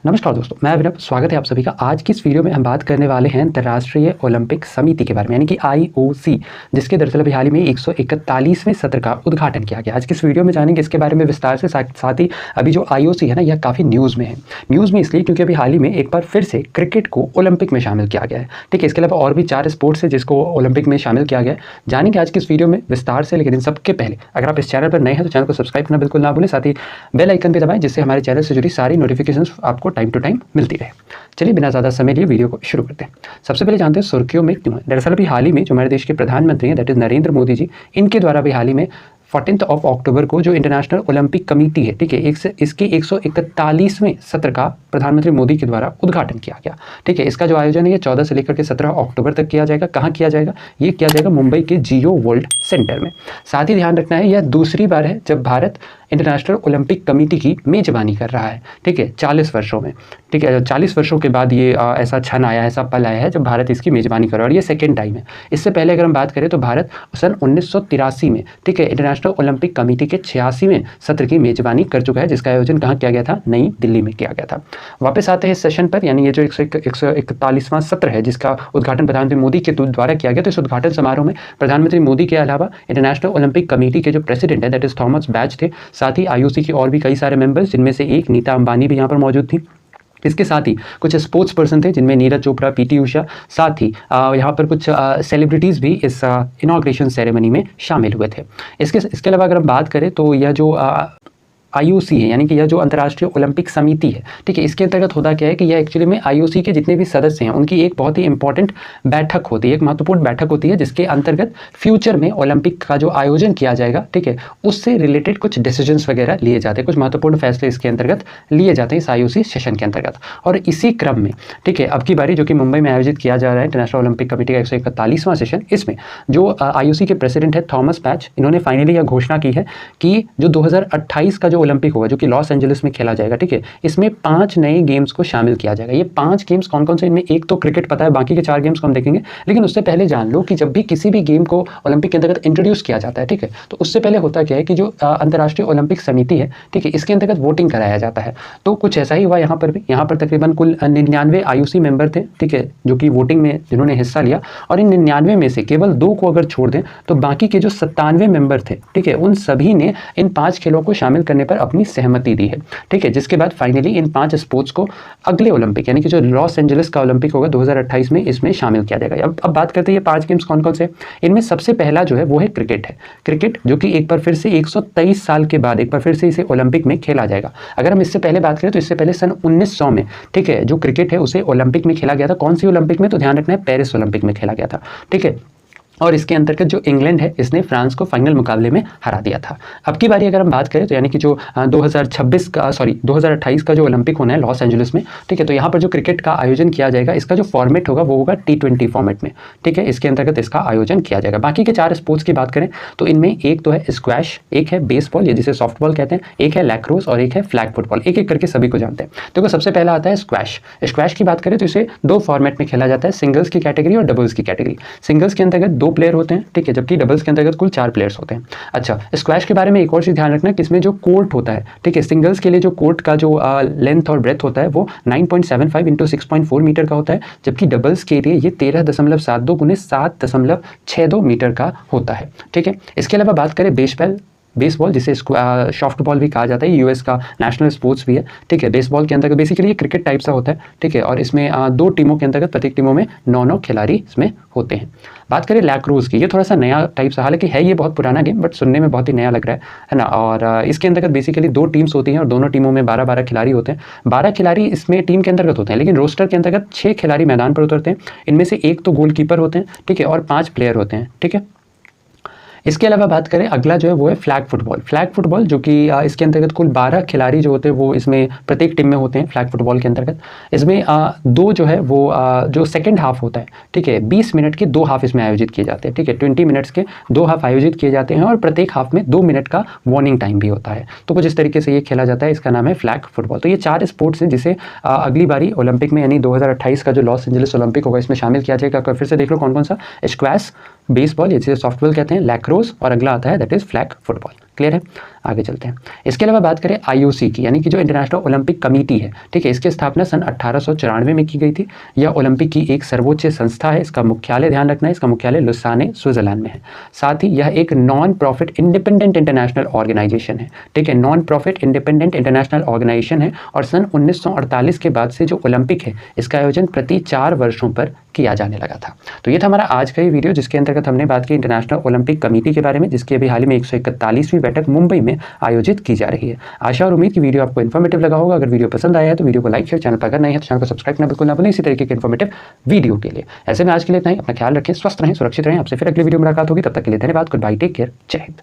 नमस्कार दोस्तों, मैं अभिनव। स्वागत है आप सभी का। आज की इस वीडियो में हम बात करने वाले हैं अंतर्राष्ट्रीय ओलंपिक समिति के बारे में, यानी कि IOC, जिसके दरअसल अभी हाल ही में 141वें सत्र का उद्घाटन किया गया। आज की इस वीडियो में जानेंगे इसके बारे में विस्तार से। साथ ही अभी जो IOC है ना, यह काफ़ी न्यूज़ में है। न्यूज़ में इसलिए क्योंकि अभी हाल ही में एक बार फिर से क्रिकेट को ओलंपिक में शामिल किया गया है। ठीक है, इसके अलावा और भी 4 स्पोर्ट्स है जिसको ओलंपिक में शामिल किया गया है। जानेंगे आज की इस वीडियो में विस्तार से। लेकिन इन सबके पहले अगर आप इस चैनल पर नए हैं तो चैनल को सब्सक्राइब करना बिल्कुल ना भूलें। साथ ही बेल आइकन भी दबाएं जिससे हमारे चैनल से जुड़ी सारी नोटिफिकेशन आपको टाइम टू टाइम मिलती रहे। चलिए बिना ज़्यादा समय लिए वीडियो को शुरू करते हैं। सबसे पहले जानते हैं सुर्खियों में क्यों है। दरअसल अभी हाल ही में जो हमारे देश के प्रधानमंत्री हैं, दैट इज नरेंद्र मोदी जी, इनके द्वारा भी हाल ही में 14 अक्टूबर को जो इंटरनेशनल ओलंपिक कमेटी है, ठीक है, इसके 141वें सत्र का प्रधानमंत्री मोदी के द्वारा उद्घाटन किया गया। ठीक है, इसका जो आयोजन है ये 14 से लेकर के 17 अक्टूबर तक किया जाएगा। कहाँ किया जाएगा? ये किया जाएगा मुंबई के जियो वर्ल्ड सेंटर में। साथ ही ध्यान रखना है, यह दूसरी बार है जब भारत इंटरनेशनल ओलंपिक कमेटी की मेजबानी कर रहा है। ठीक है, 40 वर्षों में। ठीक है, 40 वर्षों के बाद ये ऐसा क्षण आया, ऐसा पल आया है जब भारत इसकी मेजबानी कर रहा है, और ये सेकेंड टाइम है। इससे पहले अगर हम बात करें तो भारत सन 1983 में, ठीक है, इंटरनेशनल ओलंपिक कमेटी के 86वें सत्र की मेजबानी कर चुका है, जिसका आयोजन कहाँ किया गया था? नई दिल्ली में किया गया था। वापस आते हैं इस सेशन पर, यानी ये जो 141वां सत्र है जिसका उद्घाटन प्रधानमंत्री मोदी के द्वारा किया गया। तो इस उद्घाटन समारोह में प्रधानमंत्री मोदी के अलावा इंटरनेशनल ओलंपिक कमेटी के जो प्रेसिडेंट है, दैट इज थॉमस बैच थे। साथ ही IOC की और भी कई सारे मेंबर्स, जिनमें से एक नीता अंबानी भी यहाँ पर मौजूद थी। इसके साथ ही कुछ स्पोर्ट्स पर्सन थे जिनमें नीरज चोपड़ा, PT उषा, साथ ही यहाँ पर कुछ सेलिब्रिटीज़ भी इस इनॉग्रेशन सेरेमनी में शामिल हुए थे। इसके अलावा अगर हम बात करें तो यह जो IOC है, यानी कि यह जो अंतर्राष्ट्रीय ओलंपिक समिति है, ठीक है, इसके अंतर्गत होता क्या है कि यह एक्चुअली में IOC के जितने भी सदस्य हैं उनकी एक बहुत ही इंपॉर्टेंट बैठक होती है, एक महत्वपूर्ण बैठक होती है, जिसके अंतर्गत फ्यूचर में ओलंपिक का जो आयोजन किया जाएगा, ठीक है, उससे रिलेटेड कुछ डिसीजंस वगैरह लिए जाते हैं, कुछ महत्वपूर्ण फैसले इसके अंतर्गत लिए जाते हैं इस IOC सेशन के अंतर्गत। और इसी क्रम में, ठीक है, अब की बारी जो कि मुंबई में आयोजित किया जा रहा है इंटरनेशनल ओलंपिक कमेटी का 141वां सेशन, इसमें जो IOC के प्रेसिडेंट है थॉमस बैच, इन्होंने फाइनली यह घोषणा की है कि जो 2028 का जो ओलंपिक होगा, जो कि लॉस एंजलिस में खेला जाएगा, ठीक है, इसमें 5 नए गेम्स को शामिल किया जाएगा। ये 5 गेम्स कौन कौन से? इनमें एक तो क्रिकेट पता है, बाकी के 4 गेम्स को हम देखेंगे। लेकिन उससे पहले जान लो कि जब भी किसी भी गेम को ओलंपिक के अंतर्गत इंट्रोड्यूस किया जाता है, ठीक है, तो उससे पहले होता क्या है कि जो अंतर्राष्ट्रीय ओलंपिक समिति है, ठीक है, इसके अंतर्गत वोटिंग कराया जाता है। तो कुछ ऐसा ही हुआ यहाँ पर भी। यहाँ पर तकरीबन कुल 99 IOC मेंबर थे, ठीक है, जो कि वोटिंग में जिन्होंने हिस्सा लिया, और इन 99 में से केवल 2 को अगर छोड़ दें तो बाकी के जो 97 मेंबर थे, ठीक है, उन सभी ने इन 5 खेलों को शामिल करने पर अपनी सहमति दी है। ठीक है, जिसके बाद फाइनली इन 5 स्पोर्ट्स को अगले ओलंपिक, यानी कि जो लॉस एंजलिस का ओलंपिक होगा 2028 में, इसमें शामिल किया जाएगा। अब बात करते हैं ये 5 गेम्स कौन कौन से। इनमें सबसे पहला जो है वो है क्रिकेट है। क्रिकेट जो कि एक बार फिर से 123 साल के बाद एक बार फिर से इसे ओलंपिक में खेला जाएगा। अगर हम इससे पहले बात करें तो इससे पहले सन 1900 में, ठीक है, जो क्रिकेट है उसे ओलंपिक में खेला गया था। कौन सी ओलंपिक में? तो ध्यान रखना है, पेरिस ओलंपिक में खेला गया था। ठीक है, और इसके अंतर्गत जो इंग्लैंड है, इसने फ्रांस को फाइनल मुकाबले में हरा दिया था। अब की बारी अगर हम बात करें तो यानी कि जो 2028 का जो ओलंपिक होना है लॉस एंजलिस में, ठीक है, तो यहाँ पर जो क्रिकेट का आयोजन किया जाएगा, इसका जो फॉर्मेट होगा वो होगा T20 फॉर्मेट में। ठीक है, इसके अंतर्गत इसका आयोजन किया जाएगा। बाकी के 4 स्पोर्ट्स की बात करें तो इनमें एक तो है स्क्वैश, एक है बेसबॉल, ये जिसे सॉफ्टबॉल कहते हैं, एक है लैक्रोस और एक है फ्लैग फुटबॉल। एक एक करके सभी को जानते हैं। देखो, सबसे पहला आता है स्क्वैश। स्क्वैश की बात करें तो इसे 2 फॉर्मेट में खेला जाता है, सिंगल्स की कैटेगरी और डबल्स की कैटेगरी। सिंगल्स के अंतर्गत 2 प्लेयर होते हैं, ठीक है, जबकि डबल्स के अंतर्गत कुल 4 प्लेयर्स होते हैं। अच्छा, स्क्वैश के बारे में एक और चीज ध्यान रखना कि इसमें जो कोर्ट होता है, ठीक है, सिंगल्स के लिए जो कोर्ट का जो लेंथ और ब्रेथ होता है वो 9.75 इंटू 6.4 मीटर का होता है, जबकि डबल्स के लिए ये 13.72 गुने 7.62 मीटर का होता है। ठीक है, इसके अलावा बात करें बेसबॉल, जिसे सॉफ्ट बॉल भी कहा जाता है, US का नेशनल स्पोर्ट्स भी है। ठीक है, बेसबॉल के अंतर्गत बेसिकली ये क्रिकेट टाइप सा होता है। ठीक है, और इसमें 2 टीमों के अंतर्गत प्रत्येक टीमों में 9 खिलाड़ी इसमें होते हैं। बात करें लैक्रोस की, ये थोड़ा सा नया टाइप सा, हालांकि है ये बहुत पुराना गेम, बट सुनने में बहुत ही नया लग रहा है ना। और इसके अंतर्गत बेसिकली 2 टीम्स होती हैं और दोनों टीमों में 12-12 खिलाड़ी होते हैं। 12 खिलाड़ी इसमें टीम के अंतर्गत होते हैं, लेकिन रोस्टर के अंतर्गत 6 खिलाड़ी मैदान पर उतरते हैं। इनमें से एक तो गोलकीपर होते हैं, ठीक है, और 5 प्लेयर होते हैं। ठीक है, इसके अलावा बात करें अगला जो है वो है फ्लैग फुटबॉल। फ्लैग फुटबॉल जो कि इसके अंतर्गत कुल 12 खिलाड़ी जो होते हैं वो इसमें प्रत्येक टीम में होते हैं फ्लैग फुटबॉल के अंतर्गत। इसमें 2 जो है वो जो सेकंड हाफ होता है, ठीक है, 20 मिनट के 2 हाफ इसमें आयोजित किए जाते हैं। ठीक है, 20 मिनट्स के 2 हाफ आयोजित किए जाते हैं और प्रत्येक हाफ में 2 मिनट का वार्निंग टाइम भी होता है। तो कुछ इस तरीके से ये खेला जाता है, इसका नाम है फ्लैग फुटबॉल। तो ये 4 स्पोर्ट्स हैं जिसे अगली बारी ओलंपिक में, यानी 2028 का जो लॉस एंजलिस ओलंपिक होगा, इसमें शामिल किया जाएगा। फिर से देख लो कौन कौन सा। स्क्वैश, बेसबॉल, जिसे सॉफ्टबॉल कहते हैं, लैक्रोस, और अगला आता है that is flag football. Clear है? आगे चलते हैं। इसके अलावा बात करें IOC की, यानी कि जो इंटरनेशनल ओलंपिक कमेटी है, ठीक है, इसकी स्थापना सन 1894 में की गई थी। यह ओलंपिक की एक सर्वोच्च संस्था है। इसका मुख्यालय, ध्यान रखना है, इसका मुख्यालय लुसाने, स्विट्जरलैंड में है। साथ ही यह एक non profit independent international organisation है, ठीक है, non profit independent international organisation है। और सन 1948 के बाद से जो ओलंपिक है, इसका आयोजन प्रति 4 वर्षों पर किया जाने लगा था। तो ये था हमारा आज का ये वीडियो, जिसके अंतर्गत हमने बात की इंटरनेशनल ओलंपिक कमेटी के बारे में, जिसकी अभी हाल ही में 141वीं बैठक मुंबई में आयोजित की जा रही है। आशा और उम्मीद की वीडियो आपको इन्फॉर्मेटिव लगा होगा। अगर वीडियो पसंद आया है तो वीडियो को लाइक शेयर, चैनल पर अगर नहीं है तो चैनल को सब्सक्राइब करना बिल्कुल ना भूलें इसी तरीके के इन्फॉर्मेटिव वीडियो के लिए। ऐसे में आज के लिए इतना ही। अपना ख्याल रखें, स्वस्थ रहें, सुरक्षित रहें। आपसे फिर अगली वीडियो मुलाकात होगी, तब तक के लिए धन्यवाद। गुड बाय, टेक केयर, जय हिंद।